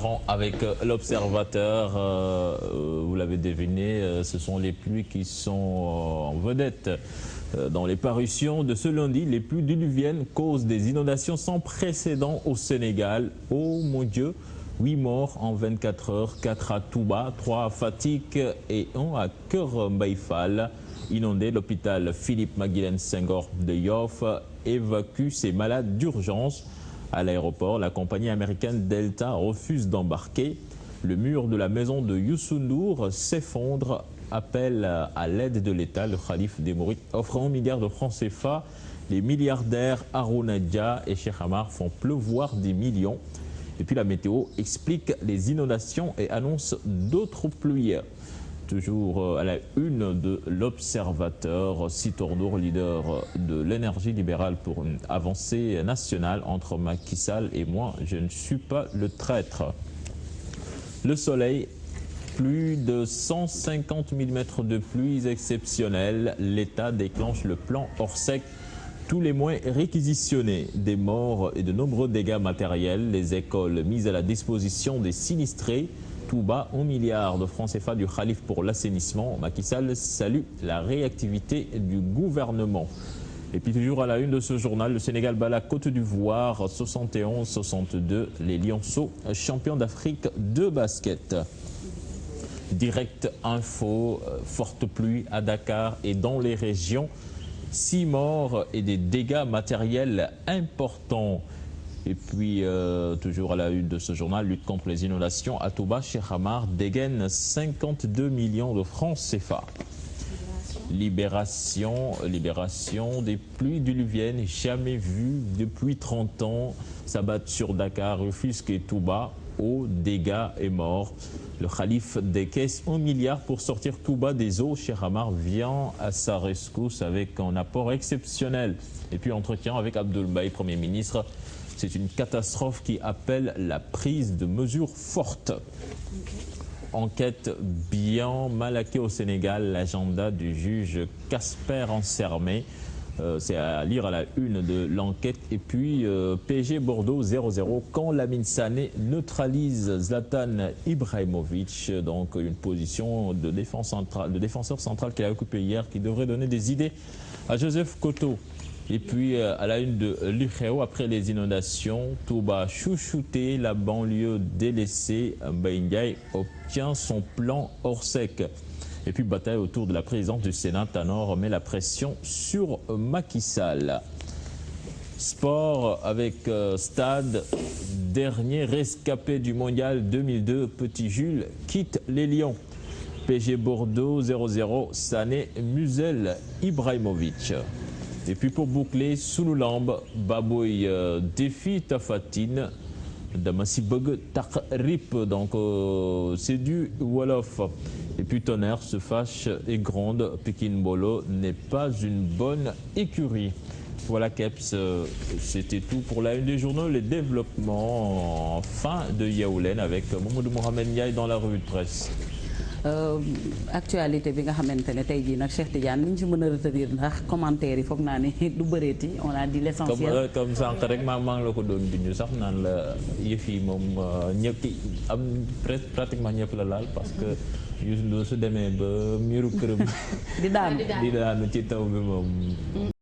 démarrons avec l'Observateur. Vous l'avez deviné, ce sont les pluies qui sont en vedette. Dans les parutions de ce lundi, les pluies diluviennes causent des inondations sans précédent au Sénégal. Oh mon Dieu, 8 morts en 24 heures, 4 à Touba, 3 à Fatick et 1 à Keur Mbaye Fall. Inondé, l'hôpital Philippe Maguilène Senghor de Yoff évacue ses malades d'urgence. À l'aéroport, la compagnie américaine Delta refuse d'embarquer. Le mur de la maison de Youssou N'Dour s'effondre. Appel à l'aide de l'État. Le Khalif des Mourides offre 1 milliard de francs CFA. Les milliardaires Harouna Dia et Cheikh Amar font pleuvoir des millions. Et puis la météo explique les inondations et annonce d'autres pluies. Toujours à la une de l'Observateur, Sitornour, leader de l'énergie libérale pour une avancée nationale entre Macky Sall et moi, je ne suis pas le traître. Le Soleil, plus de 150 mm de pluies exceptionnelles. L'État déclenche le plan Orsec. Tous les moyens réquisitionnés, des morts et de nombreux dégâts matériels. Les écoles mises à la disposition des sinistrés. Touba, 1 milliard de francs CFA du Khalif pour l'assainissement. Macky Sall salue la réactivité du gouvernement. Et puis toujours à la une de ce journal, le Sénégal bat la Côte d'Ivoire 71-62. Les Lionceaux, champions d'Afrique de basket. Direct info, forte pluie à Dakar et dans les régions. 6 morts et des dégâts matériels importants. Et puis, toujours à la une de ce journal, lutte contre les inondations. À Touba, Cheikh Amar dégaine 52 millions de francs CFA. Libération des pluies diluviennes jamais vues depuis 30 ans. S'abattent sur Dakar, Rufisque et Touba. Eau, dégâts et morts. Le Khalif décaisse 1 milliard pour sortir Touba des eaux. Cheikh Amar vient à sa rescousse avec un apport exceptionnel. Et puis, entretien avec Abdoul Mbaye, Premier ministre. C'est une catastrophe qui appelle la prise de mesures fortes. Enquête bien malaquée au Sénégal, l'agenda du juge Casper Ansermet. C'est à lire à la une de l'enquête. Et puis PSG Bordeaux 0-0 quand Lamine Sané neutralise Zlatan Ibrahimovic. Donc une position de défenseur central qu'il a occupé hier qui devrait donner des idées à Joseph Koto. Et puis à la une de l'UREO, après les inondations, Touba chouchouté, la banlieue délaissée, Mbaye Ndiaye obtient son plan Orsec. Et puis bataille autour de la présidence du Sénat, Tanor met la pression sur Macky Sall. Sport avec Stade, dernier rescapé du mondial 2002, Petit Jules quitte les Lions. PSG Bordeaux 0-0, Sané muselle Ibrahimovic. Et puis pour boucler, Souloulambe, Baboy défie Tafatine, Damassi Bug Takrip, donc c'est du Wolof. Et puis Tonnerre se fâche et gronde, Pekin Bolo n'est pas une bonne écurie. Voilà Keps, c'était tout pour la une des journaux, les développements en fin de Yaoulène avec Mamadou Mohamed Ndiaye dans la revue de presse. Actualité bi nga xamante ne tey jii nag Cheikh Tidiane li ñu ci mën a retenir ndax commentaire yi foog naa ne du bëreeti on a dit l'essentiel. comme sànq rek maa ngi la ko doon dindi sax naan la yëf yi moom ñëpp am pratiquement ñëpp la laal parce que Youssou Ndour su demee ba miiru këram di daanu ci taw bi moom.